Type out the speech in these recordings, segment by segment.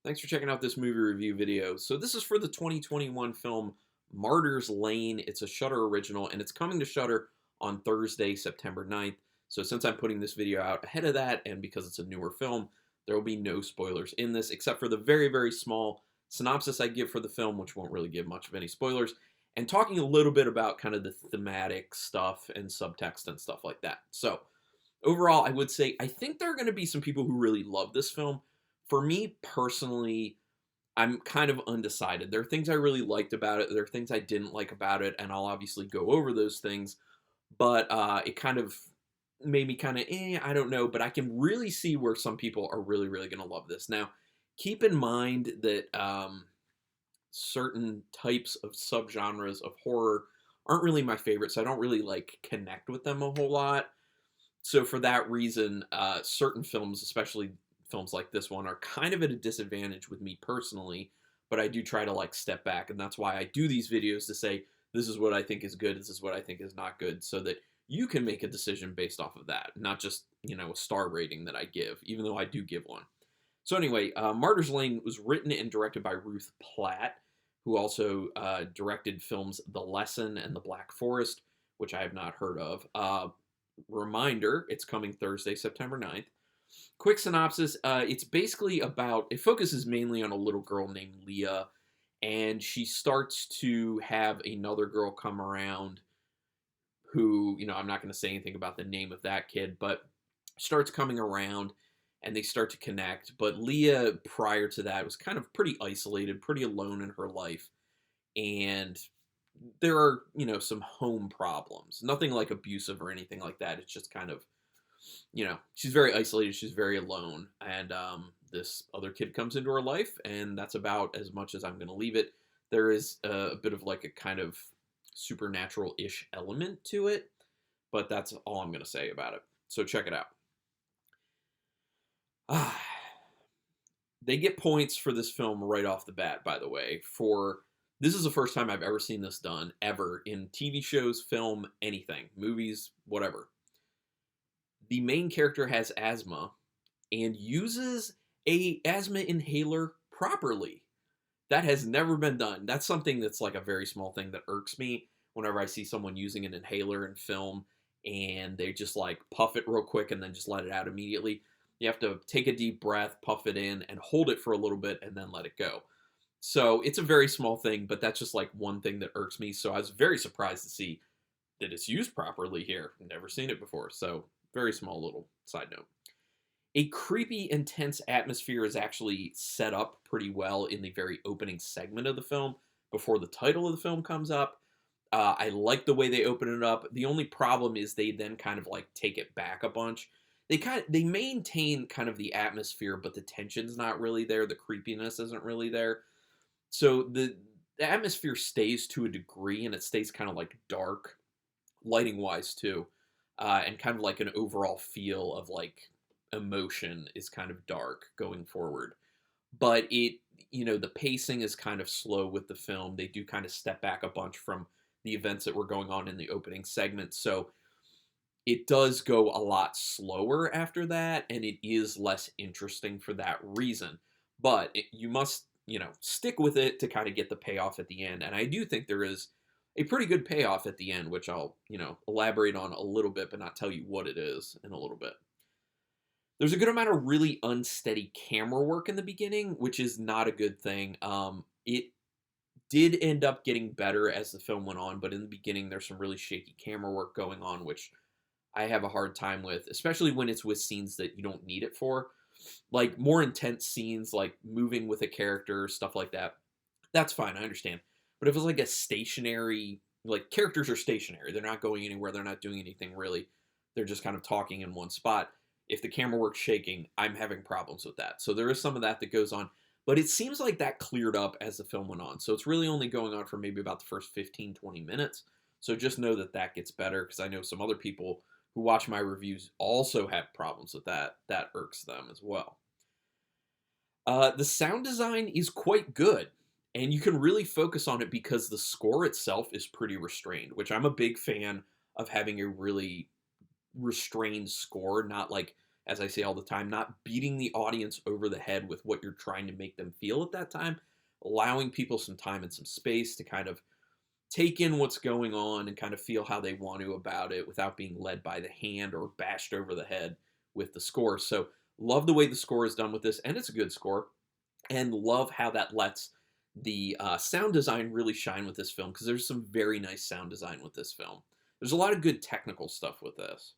Thanks for checking out this movie review video. So this is for the 2021 film Martyrs Lane. It's a Shudder original, and it's coming to Shudder on Thursday, September 9th. So since I'm putting this video out ahead of that, and because it's a newer film, there will be no spoilers in this, except for the very, very small synopsis I give for the film, which won't really give much of any spoilers, and talking a little bit about kind of the thematic stuff and subtext and stuff like that. So overall, I would say I think there are going to be some people who really love this film. For me personally, I'm kind of undecided. There are things I really liked about it. There are things I didn't like about it, and I'll obviously go over those things. But it kind of made me kind of, I don't know. But I can really see where some people are really, really going to love this. Now, keep in mind that certain types of subgenres of horror aren't really my favorite, so I don't really like connect with them a whole lot. So for that reason, certain films, especially films like this one, are kind of at a disadvantage with me personally, but I do try to like step back, and that's why I do these videos to say, this is what I think is good, this is what I think is not good, so that you can make a decision based off of that, not just, a star rating that I give, even though I do give one. So anyway, Martyrs Lane was written and directed by Ruth Platt, who also directed films The Lesson and The Black Forest, which I have not heard of. Reminder, it's coming Thursday, September 9th. Quick synopsis, it's basically about, it focuses mainly on a little girl named Leah, and she starts to have another girl come around who, I'm not going to say anything about the name of that kid, but starts coming around, and they start to connect. But Leah, prior to that, was kind of pretty isolated, pretty alone in her life, and there are, some home problems. Nothing like abusive or anything like that. It's just kind of, she's very isolated, she's very alone, and this other kid comes into her life, and that's about as much as I'm going to leave it. There is a bit of like a kind of supernatural-ish element to it, but that's all I'm going to say about it. So check it out. They get points for this film right off the bat, by the way. This is the first time I've ever seen this done, ever, in TV shows, film, anything, movies, whatever. The main character has asthma and uses a asthma inhaler properly. That has never been done. That's something that's like a very small thing that irks me whenever I see someone using an inhaler in film and they just like puff it real quick and then just let it out immediately. You have to take a deep breath, puff it in, and hold it for a little bit and then let it go. So it's a very small thing, but that's just like one thing that irks me. So I was very surprised to see that it's used properly here. Never seen it before. So very small little side note. A creepy, intense atmosphere is actually set up pretty well in the very opening segment of the film before the title of the film comes up. I like the way they open it up. The only problem is they then kind of like take it back a bunch. They maintain kind of the atmosphere, but the tension's not really there. The creepiness isn't really there. So the atmosphere stays to a degree, and it stays kind of like dark, lighting-wise too, and kind of like an overall feel of like emotion is kind of dark going forward. But the pacing is kind of slow with the film. They do kind of step back a bunch from the events that were going on in the opening segment, so it does go a lot slower after that, and it is less interesting for that reason. But you must, stick with it to kind of get the payoff at the end. And I do think there is a pretty good payoff at the end, which I'll, elaborate on a little bit, but not tell you what it is in a little bit. There's a good amount of really unsteady camera work in the beginning, which is not a good thing. It did end up getting better as the film went on, but in the beginning, there's some really shaky camera work going on, which I have a hard time with, especially when it's with scenes that you don't need it for. Like more intense scenes, like moving with a character, stuff like that. That's fine, I understand. But if it's like a stationary, like characters are stationary, they're not going anywhere, they're not doing anything really. They're just kind of talking in one spot. If the camera work's shaking, I'm having problems with that. So there is some of that that goes on. But it seems like that cleared up as the film went on. So it's really only going on for maybe about the first 15, 20 minutes. So just know that that gets better, because I know some other people who watch my reviews also have problems with that. That irks them as well. The sound design is quite good, and you can really focus on it because the score itself is pretty restrained, which I'm a big fan of, having a really restrained score, not like as I say all the time, not beating the audience over the head with what you're trying to make them feel at that time, allowing people some time and some space to kind of take in what's going on and kind of feel how they want to about it without being led by the hand or bashed over the head with the score. So love the way the score is done with this, and it's a good score, and love how that lets the sound design really shine with this film, because there's some very nice sound design with this film. There's a lot of good technical stuff with this.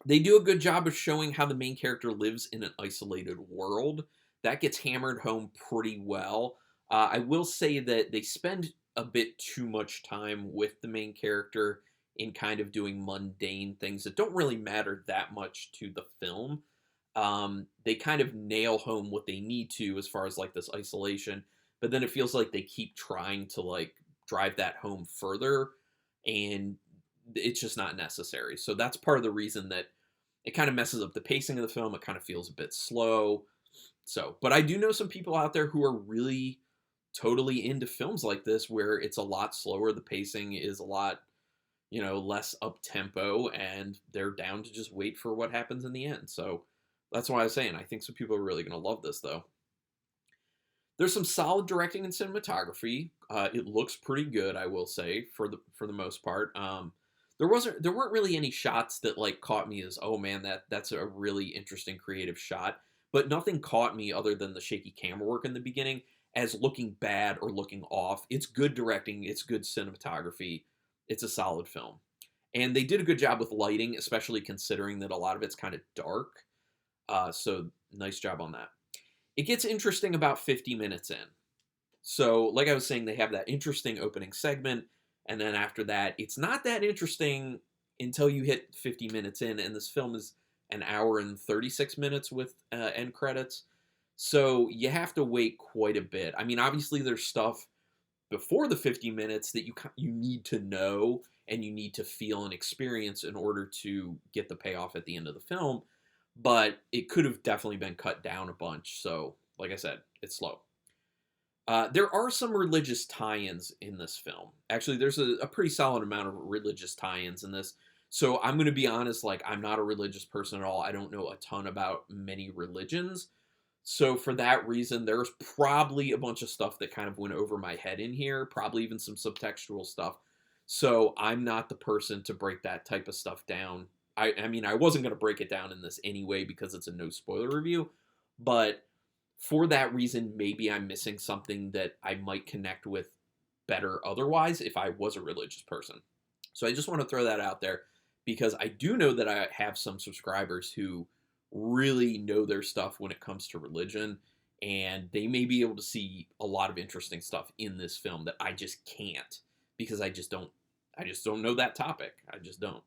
They do a good job of showing how the main character lives in an isolated world. That gets hammered home pretty well. I will say that they spend a bit too much time with the main character in kind of doing mundane things that don't really matter that much to the film. They kind of nail home what they need to as far as like this isolation, but then it feels like they keep trying to like drive that home further, and it's just not necessary. So that's part of the reason that it kind of messes up the pacing of the film. It kind of feels a bit slow. So, but I do know some people out there who are really totally into films like this where it's a lot slower, the pacing is a lot, less up tempo, and they're down to just wait for what happens in the end. So that's why I was saying I think some people are really going to love this, though. There's some solid directing and cinematography. It looks pretty good, I will say, for the most part. There weren't really any shots that like caught me as, oh man, that's a really interesting creative shot. But nothing caught me other than the shaky camera work in the beginning as looking bad or looking off. It's good directing. It's good cinematography. It's a solid film. And they did a good job with lighting, especially considering that a lot of it's kind of dark. So nice job on that. It gets interesting about 50 minutes in. So like I was saying, they have that interesting opening segment. And then after that, it's not that interesting until you hit 50 minutes in. And this film is an hour and 36 minutes with end credits. So you have to wait quite a bit. I mean, obviously there's stuff before the 50 minutes that you need to know and you need to feel and experience in order to get the payoff at the end of the film. But it could have definitely been cut down a bunch. So, like I said, it's slow. There are some religious tie-ins in this film. Actually, there's a pretty solid amount of religious tie-ins in this. So I'm going to be honest, like, I'm not a religious person at all. I don't know a ton about many religions. So for that reason, there's probably a bunch of stuff that kind of went over my head in here, probably even some subtextual stuff. So I'm not the person to break that type of stuff down. I mean, I wasn't going to break it down in this anyway because it's a no spoiler review, but for that reason, maybe I'm missing something that I might connect with better otherwise if I was a religious person. So I just want to throw that out there because I do know that I have some subscribers who really know their stuff when it comes to religion, and they may be able to see a lot of interesting stuff in this film that I just can't because I just don't know that topic. I just don't.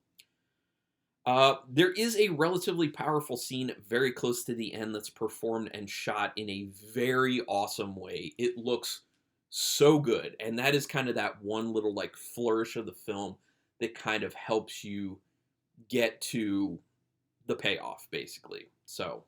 There is a relatively powerful scene very close to the end that's performed and shot in a very awesome way. It looks so good, and that is kind of that one little like flourish of the film that kind of helps you get to the payoff, basically. So,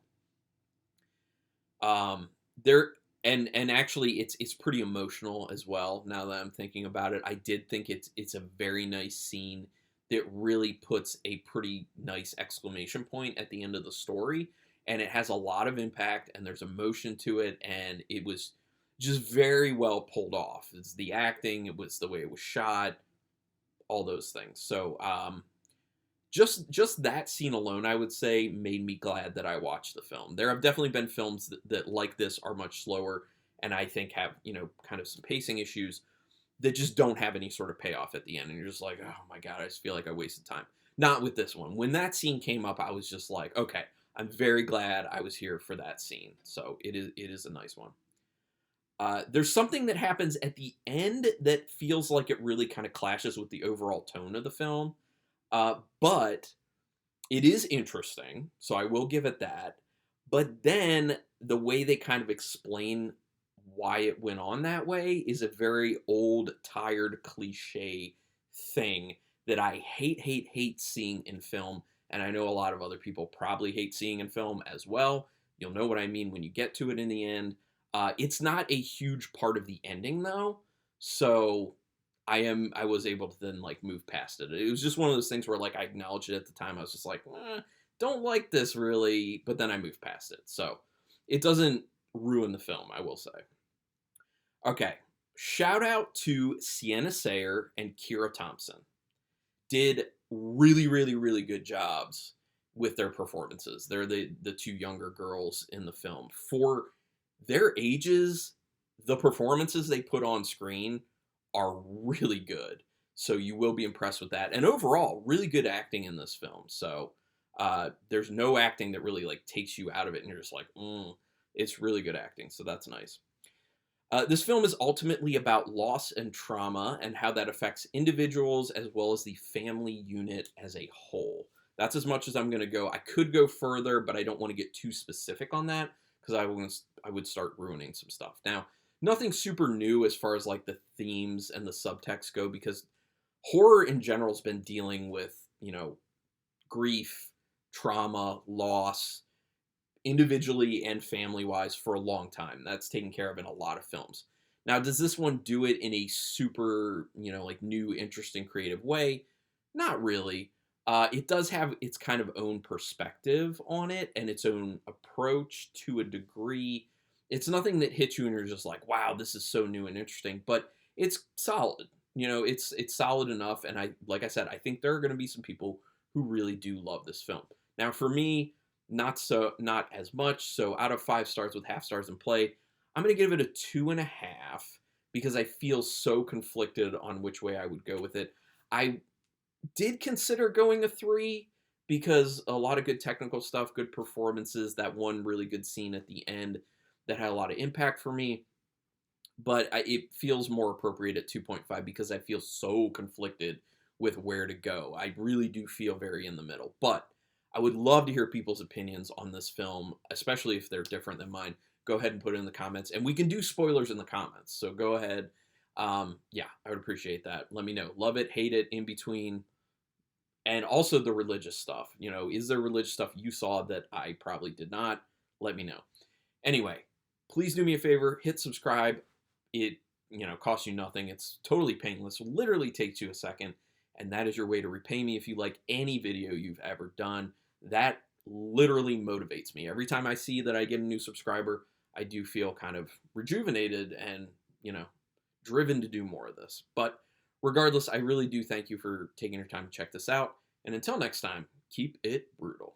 there and actually it's pretty emotional as well. Now that I'm thinking about it, I did think it's a very nice scene that really puts a pretty nice exclamation point at the end of the story, and it has a lot of impact, and there's emotion to it, and it was just very well pulled off. It's the acting, it was the way it was shot, all those things. So, just that scene alone, I would say, made me glad that I watched the film. There have definitely been films that like this are much slower, and I think have, kind of some pacing issues that just don't have any sort of payoff at the end. And you're just like, oh my God, I just feel like I wasted time. Not with this one. When that scene came up, I was just like, okay, I'm very glad I was here for that scene. So it is a nice one. There's something that happens at the end that feels like it really kind of clashes with the overall tone of the film. But it is interesting, so I will give it that. But then the way they kind of explain why it went on that way is a very old, tired, cliche thing that I hate seeing in film. And I know a lot of other people probably hate seeing in film as well. You'll know what I mean when you get to it in the end. It's not a huge part of the ending, though. So I was able to then like move past it. It was just one of those things where like I acknowledged it at the time. I was just like, don't like this really, but then I move past it. So it doesn't ruin the film, I will say. Okay, shout out to Sienna Sayer and Kira Thompson. Did really, really, really good jobs with their performances. They're the two younger girls in the film. For their ages, the performances they put on screen are really good. So you will be impressed with that. And overall, really good acting in this film. So there's no acting that really like takes you out of it, and you're just like, it's really good acting. So that's nice. This film is ultimately about loss and trauma and how that affects individuals as well as the family unit as a whole. That's as much as I'm going to go. I could go further, but I don't want to get too specific on that because I would start ruining some stuff. Now, nothing super new as far as like the themes and the subtext go, because horror in general has been dealing with, grief, trauma, loss, individually and family wise for a long time. That's taken care of in a lot of films. Now, does this one do it in a super, like new, interesting, creative way? Not really. It does have its kind of own perspective on it and its own approach to a degree. It's nothing that hits you and you're just like, wow, this is so new and interesting, but it's solid. It's solid enough. And like I said, I think there are going to be some people who really do love this film. Now, for me, not as much. So out of 5 stars with half stars in play, I'm going to give it a 2.5 because I feel so conflicted on which way I would go with it. I did consider going a 3 because a lot of good technical stuff, good performances, that one really good scene at the end that had a lot of impact for me. But it feels more appropriate at 2.5 because I feel so conflicted with where to go. I really do feel very in the middle. But I would love to hear people's opinions on this film, especially if they're different than mine. Go ahead and put it in the comments. And we can do spoilers in the comments. So go ahead. Yeah, I would appreciate that. Let me know. Love it, hate it, in between. And also the religious stuff. Is there religious stuff you saw that I probably did not? Let me know. Anyway, please do me a favor. Hit subscribe. It, costs you nothing. It's totally painless. Literally takes you a second. And that is your way to repay me if you like any video you've ever done. That literally motivates me. Every time I see that I get a new subscriber, I do feel kind of rejuvenated and, driven to do more of this. But regardless, I really do thank you for taking your time to check this out. And until next time, keep it brutal.